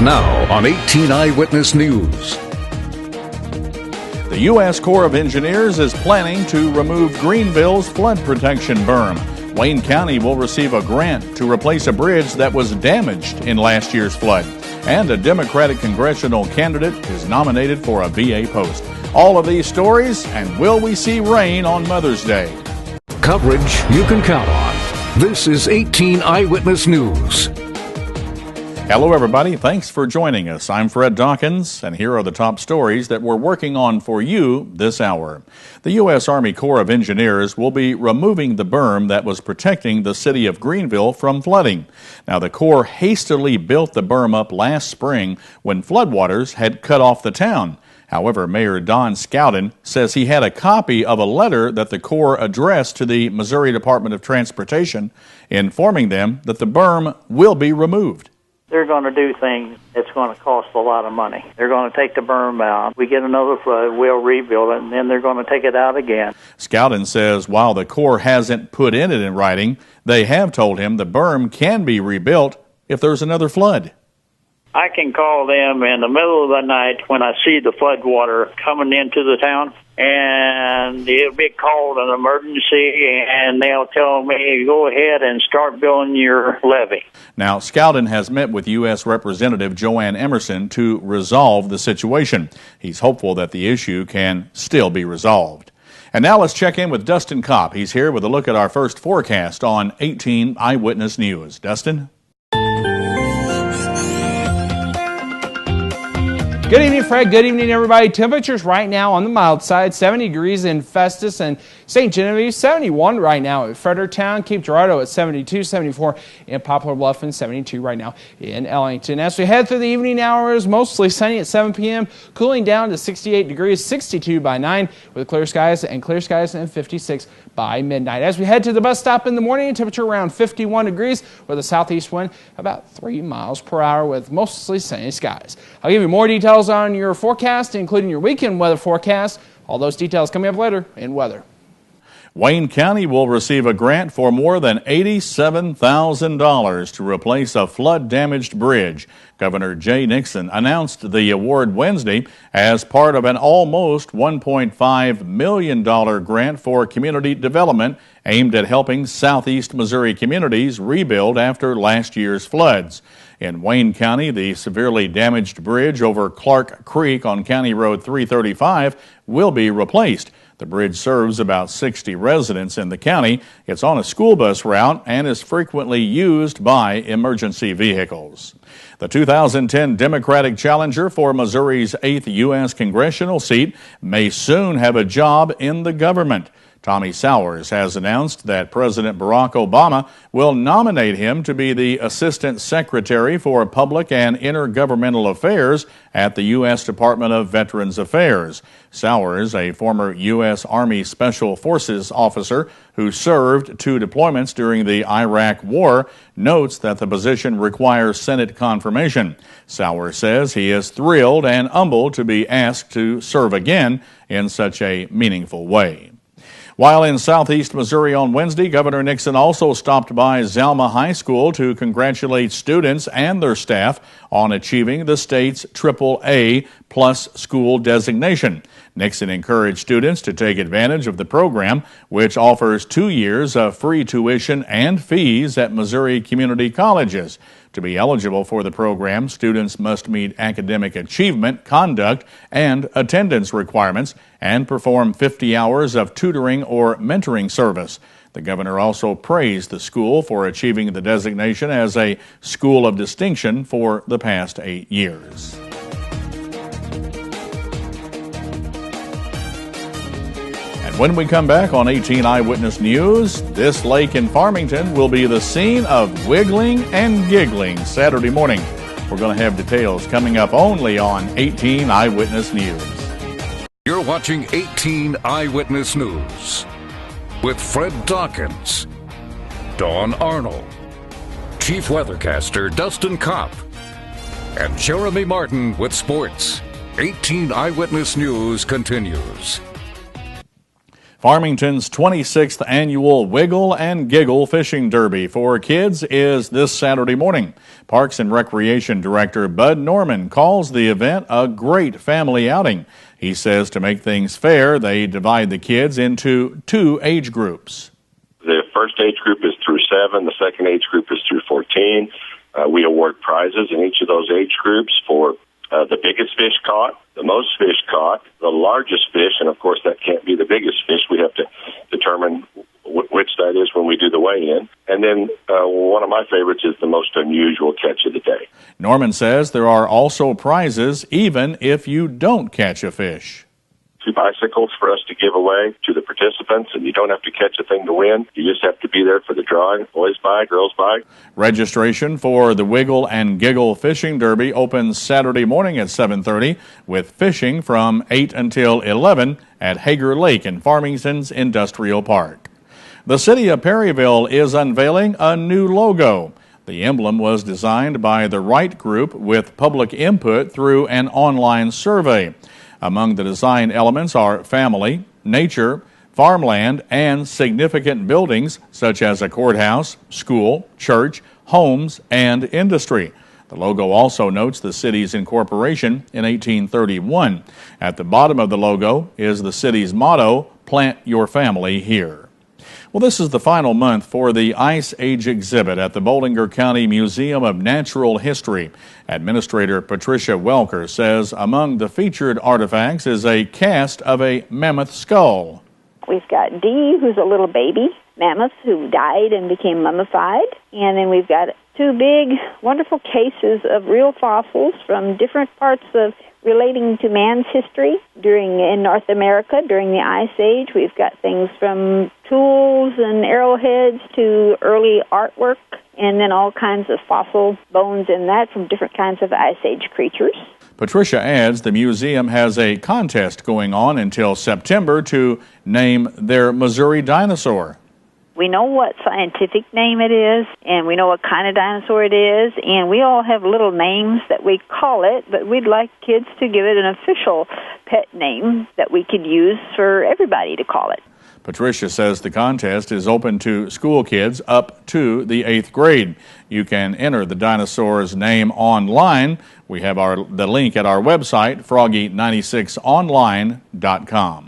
Now on 18 Eyewitness News. The U.S. Corps of Engineers is planning to remove Greenville's flood protection berm. Wayne County will receive a grant to replace a bridge that was damaged in last year's flood. And a Democratic congressional candidate is nominated for a VA post. All of these stories, and will we see rain on Mother's Day? Coverage you can count on. This is 18 Eyewitness News. Hello, everybody. Thanks for joining us. I'm Fred Dawkins, and here are the top stories that we're working on for you this hour. The U.S. Army Corps of Engineers will be removing the berm that was protecting the city of Greenville from flooding. Now, the Corps hastily built the berm up last spring when floodwaters had cut off the town. However, Mayor Don Scouten says he had a copy of a letter that the Corps addressed to the Missouri Department of Transportation, informing them that the berm will be removed. They're going to do things that's going to cost a lot of money. They're going to take the berm out. We get another flood, we'll rebuild it, and then they're going to take it out again. Scouten says while the Corps hasn't put it in writing, they have told him the berm can be rebuilt if there's another flood. I can call them in the middle of the night when I see the flood water coming into the town, and it'll be called an emergency, and they'll tell me, go ahead and start building your levee. Now, Scouten has met with U.S. Representative Joanne Emerson to resolve the situation. He's hopeful that the issue can still be resolved. And now let's check in with Dustin Kopp. He's here with a look at our first forecast on 18 Eyewitness News. Dustin? Good evening, Fred. Good evening, everybody. Temperatures right now on the mild side, 70 degrees in Festus and St. Genevieve, 71 right now at Fredericktown, Cape Girardeau at 72, 74 in Poplar Bluff, and 72 right now in Ellington. As we head through the evening hours, mostly sunny at 7 p.m., cooling down to 68 degrees, 62 by 9, with clear skies and 56 by midnight. As we head to the bus stop in the morning, temperature around 51 degrees with a southeast wind about 3 miles per hour with mostly sunny skies. I'll give you more details on your forecast, including your weekend weather forecast. All those details coming up later in weather. Wayne County will receive a grant for more than $87,000 to replace a flood-damaged bridge. Governor Jay Nixon announced the award Wednesday as part of an almost $1.5 million grant for community development aimed at helping southeast Missouri communities rebuild after last year's floods. In Wayne County, the severely damaged bridge over Clark Creek on County Road 335 will be replaced. The bridge serves about 60 residents in the county. It's on a school bus route and is frequently used by emergency vehicles. The 2010 Democratic challenger for Missouri's 8th U.S. congressional seat may soon have a job in the government. Tommy Sowers has announced that President Barack Obama will nominate him to be the Assistant Secretary for Public and Intergovernmental Affairs at the U.S. Department of Veterans Affairs. Sowers, a former U.S. Army Special Forces officer who served 2 deployments during the Iraq War, notes that the position requires Senate confirmation. Sowers says he is thrilled and humbled to be asked to serve again in such a meaningful way. While in southeast Missouri on Wednesday, Governor Nixon also stopped by Zalma High School to congratulate students and their staff on achieving the state's AAA plus school designation. Nixon encouraged students to take advantage of the program, which offers 2 years of free tuition and fees at Missouri community colleges. To be eligible for the program, students must meet academic achievement, conduct, and attendance requirements and perform 50 hours of tutoring or mentoring service. The governor also praised the school for achieving the designation as a school of distinction for the past 8 years. When we come back on 18 Eyewitness News, this lake in Farmington will be the scene of wiggling and giggling Saturday morning. We're going to have details coming up only on 18 Eyewitness News. You're watching 18 Eyewitness News with Fred Dawkins, Dawn Arnold, Chief Weathercaster Dustin Kopp, and Jeremy Martin with sports. 18 Eyewitness News continues. Farmington's 26th annual Wiggle and Giggle Fishing Derby for kids is this Saturday morning. Parks and Recreation Director Bud Norman calls the event a great family outing. He says to make things fair, they divide the kids into 2 age groups. The first age group is through 7. The second age group is through 14. We award prizes in each of those age groups for the biggest fish caught, the most fish caught, the largest fish, and of course that can't be the biggest fish. We have to determine which that is when we do the weigh-in. And then one of my favorites is the most unusual catch of the day. Norman says there are also prizes even if you don't catch a fish. 2 bicycles for us to give away to the participants, and you don't have to catch a thing to win. You just have to be there for the drawing. Boys buy, girls buy. Registration for the Wiggle and Giggle Fishing Derby opens Saturday morning at 7:30 with fishing from 8 until 11 at Hager Lake in Farmington's Industrial Park. The city of Perryville is unveiling a new logo. The emblem was designed by the Wright Group with public input through an online survey. Among the design elements are family, nature, farmland, and significant buildings such as a courthouse, school, church, homes, and industry. The logo also notes the city's incorporation in 1831. At the bottom of the logo is the city's motto, "Plant your family here." Well, this is the final month for the Ice Age exhibit at the Bollinger County Museum of Natural History. Administrator Patricia Welker says among the featured artifacts is a cast of a mammoth skull. We've got Dee, who's a little baby mammoth who died and became mummified. And then we've got 2 big, wonderful cases of real fossils from different parts of relating to man's history in North America during the Ice Age. We've got things from tools and arrowheads to early artwork, and then all kinds of fossil bones in that from different kinds of Ice Age creatures. Patricia adds the museum has a contest going on until September to name their Missouri dinosaur. We know what scientific name it is, and we know what kind of dinosaur it is, and we all have little names that we call it, but we'd like kids to give it an official pet name that we could use for everybody to call it. Patricia says the contest is open to school kids up to the 8th grade. You can enter the dinosaur's name online. We have the link at our website, froggy96online.com.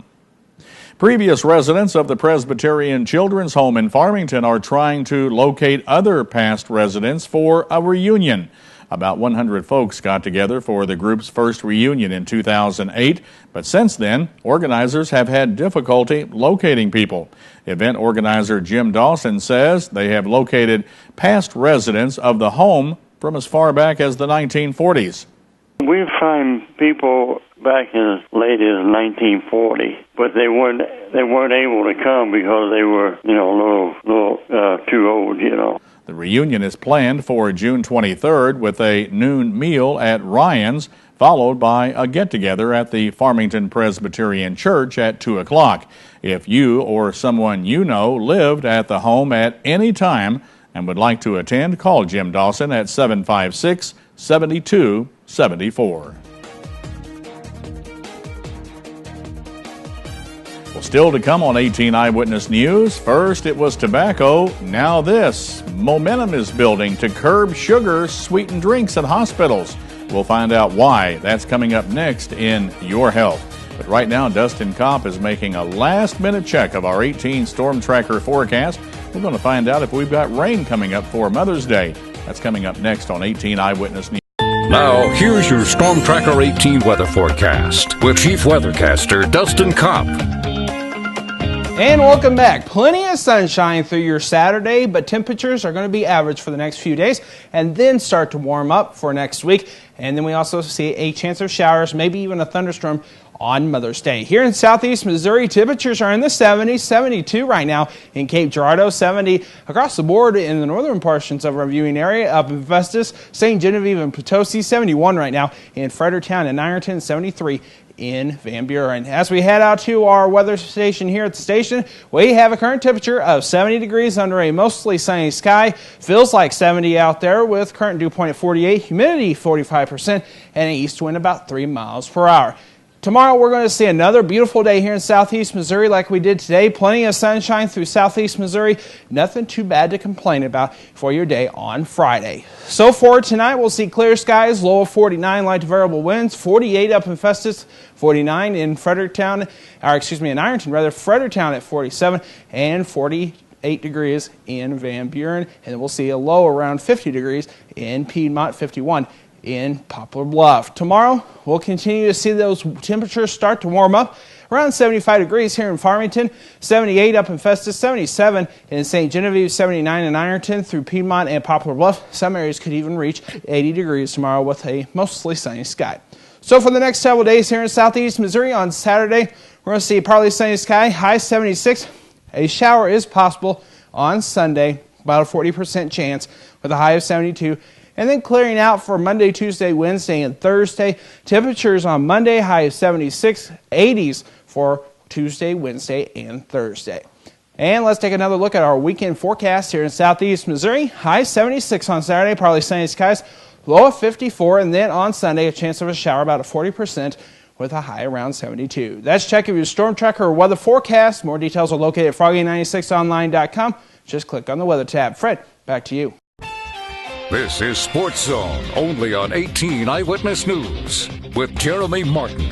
Previous residents of the Presbyterian Children's Home in Farmington are trying to locate other past residents for a reunion. About 100 folks got together for the group's first reunion in 2008, but since then, organizers have had difficulty locating people. Event organizer Jim Dawson says they have located past residents of the home from as far back as the 1940s. We find people back as late as 1940, but they weren't able to come because they were, a little too old, The reunion is planned for June 23rd with a noon meal at Ryan's, followed by a get-together at the Farmington Presbyterian Church at 2 o'clock. If you or someone you know lived at the home at any time and would like to attend, call Jim Dawson at 756-7274. Well, still to come on 18 Eyewitness News. First, it was tobacco. Now this. Momentum is building to curb sugar-sweetened drinks at hospitals. We'll find out why. That's coming up next in Your Health. But right now, Dustin Kopp is making a last-minute check of our 18 Storm Tracker forecast. We're going to find out if we've got rain coming up for Mother's Day. That's coming up next on 18 Eyewitness News. Now, here's your Storm Tracker 18 weather forecast with Chief Weathercaster Dustin Kopp. And welcome back. Plenty of sunshine through your Saturday, but temperatures are going to be average for the next few days and then start to warm up for next week. And then we also see a chance of showers, maybe even a thunderstorm on Mother's Day. Here in southeast Missouri, temperatures are in the 70s, 72 right now in Cape Girardeau, 70 across the board in the northern portions of our viewing area, up in Festus, St. Genevieve, and Potosi, 71 right now in Fredericktown and Ironton, 73 in Van Buren. As we head out to our weather station here at the station, we have a current temperature of 70 degrees under a mostly sunny sky. Feels like 70 out there with current dew point at 48, humidity 45%, and an east wind about 3 miles per hour. Tomorrow we're going to see another beautiful day here in southeast Missouri like we did today. Plenty of sunshine through southeast Missouri. Nothing too bad to complain about for your day on Friday. So for tonight, we'll see clear skies, low of 49, light to variable winds, 48 up in Festus, 49 in Fredericktown, in Ironton rather, Fredericktown at 47, and 48 degrees in Van Buren. And we'll see a low around 50 degrees in Piedmont, 51 in Poplar Bluff. Tomorrow, we'll continue to see those temperatures start to warm up. Around 75 degrees here in Farmington, 78 up in Festus, 77 in St. Genevieve, 79 in Ironton through Piedmont and Poplar Bluff. Some areas could even reach 80 degrees tomorrow with a mostly sunny sky. So for the next several days here in southeast Missouri, on Saturday, we're going to see partly sunny sky, high 76. A shower is possible on Sunday, about a 40% chance with a high of 72. And then clearing out for Monday, Tuesday, Wednesday, and Thursday. Temperatures on Monday, high of 76, 80s for Tuesday, Wednesday, and Thursday. And let's take another look at our weekend forecast here in southeast Missouri. High 76 on Saturday, partly sunny skies, low of 54, and then on Sunday, a chance of a shower, about a 40%, with a high around 72. That's Check Your Storm Tracker or weather forecast. More details are located at froggy96online.com. Just click on the weather tab. Fred, back to you. This is Sports Zone, only on 18 Eyewitness News, with Jeremy Martin.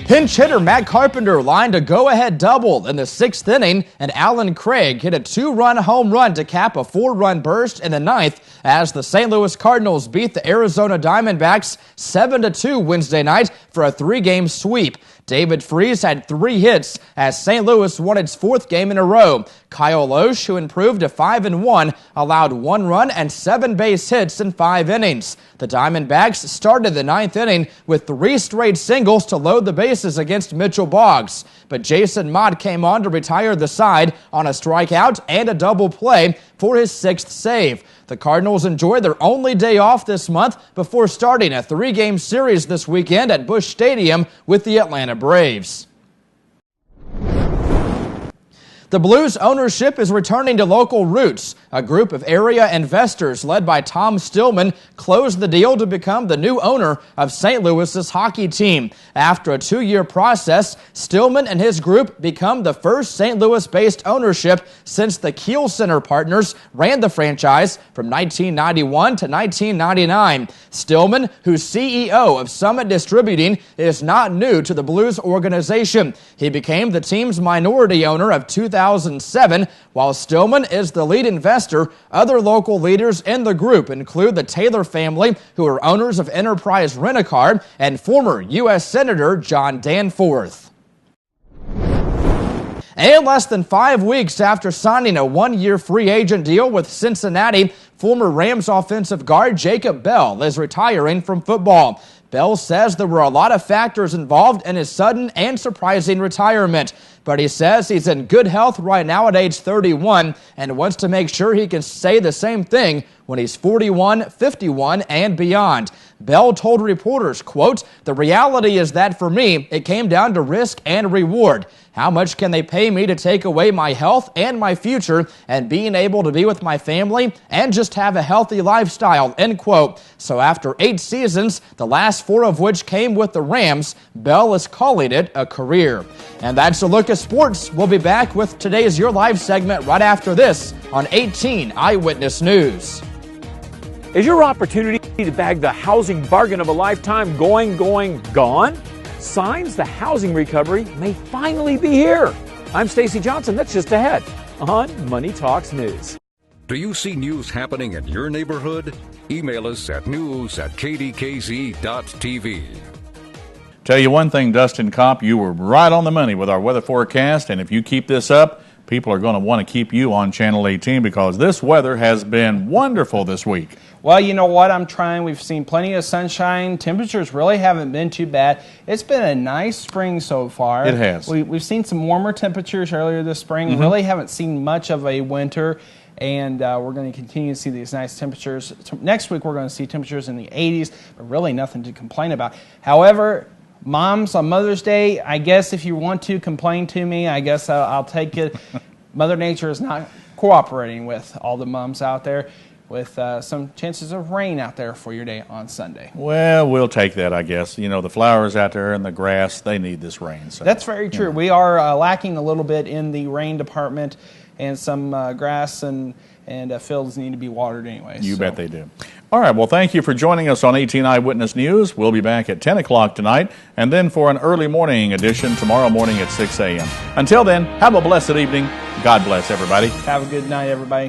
Pinch hitter Matt Carpenter lined a go-ahead double in the 6th inning, and Alan Craig hit a 2-run home run to cap a 4-run burst in the 9th as the St. Louis Cardinals beat the Arizona Diamondbacks 7-2 Wednesday night for a 3-game sweep. David Freese had 3 hits as St. Louis won its 4th game in a row. Kyle Loesch, who improved to 5-1, allowed 1 run and 7 base hits in 5 innings. The Diamondbacks started the 9th inning with 3 straight singles to load the bases against Mitchell Boggs. But Jason Mott came on to retire the side on a strikeout and a double play for his 6th save. The Cardinals enjoyed their only day off this month before starting a 3-game series this weekend at Busch Stadium with the Atlanta Braves. The Blues ownership is returning to local roots. A group of area investors led by Tom Stillman closed the deal to become the new owner of St. Louis's hockey team. After a 2-year process, Stillman and his group become the first St. Louis-based ownership since the Kiel Center partners ran the franchise from 1991 to 1999. Stillman, who's CEO of Summit Distributing, is not new to the Blues organization. He became the team's minority owner of 2007, while Stillman is the lead investor. Other local leaders in the group include the Taylor family, who are owners of Enterprise Rent-A-Car, and former U.S. Senator John Danforth. And less than 5 weeks after signing a 1-year free agent deal with Cincinnati, former Rams offensive guard Jacob Bell is retiring from football. Bell says there were a lot of factors involved in his sudden and surprising retirement, but he says he's in good health right now at age 31 and wants to make sure he can say the same thing when he's 41, 51, and beyond. Bell told reporters, quote, "The reality is that for me, it came down to risk and reward. How much can they pay me to take away my health and my future and being able to be with my family and just have a healthy lifestyle," end quote. So after 8 seasons, the last 4 of which came with the Rams, Bell is calling it a career. And that's a look at sports. We'll be back with today's Your Live segment right after this on 18 Eyewitness News. Is your opportunity to bag the housing bargain of a lifetime gone? Signs the housing recovery may finally be here. I'm Stacy Johnson. That's just ahead on Money Talks News. Do you see news happening in your neighborhood? Email us at news@kdkz.tv. Tell you one thing, Dustin Kopp, you were right on the money with our weather forecast, and if you keep this up, people are going to want to keep you on Channel 18 because this weather has been wonderful this week. Well, you know what? I'm trying. We've seen plenty of sunshine. Temperatures really haven't been too bad. It's been a nice spring so far. It has. We've seen some warmer temperatures earlier this spring. Really haven't seen much of a winter, and we're going to continue to see these nice temperatures. Next week, we're going to see temperatures in the 80s, but really nothing to complain about. However, moms, on Mother's Day, I guess if you want to complain to me, I guess I'll take it. Mother Nature is not cooperating with all the moms out there. with some chances of rain out there for your day on Sunday. Well, we'll take that, I guess. You know, the flowers out there and the grass, they need this rain. So, that's very true. We are lacking a little bit in the rain department, and some grass and fields need to be watered anyway. You bet they do. All right, well, thank you for joining us on 18 Eyewitness News. We'll be back at 10 o'clock tonight, and then for an early morning edition tomorrow morning at 6 a.m. Until then, have a blessed evening. God bless everybody. Have a good night, everybody.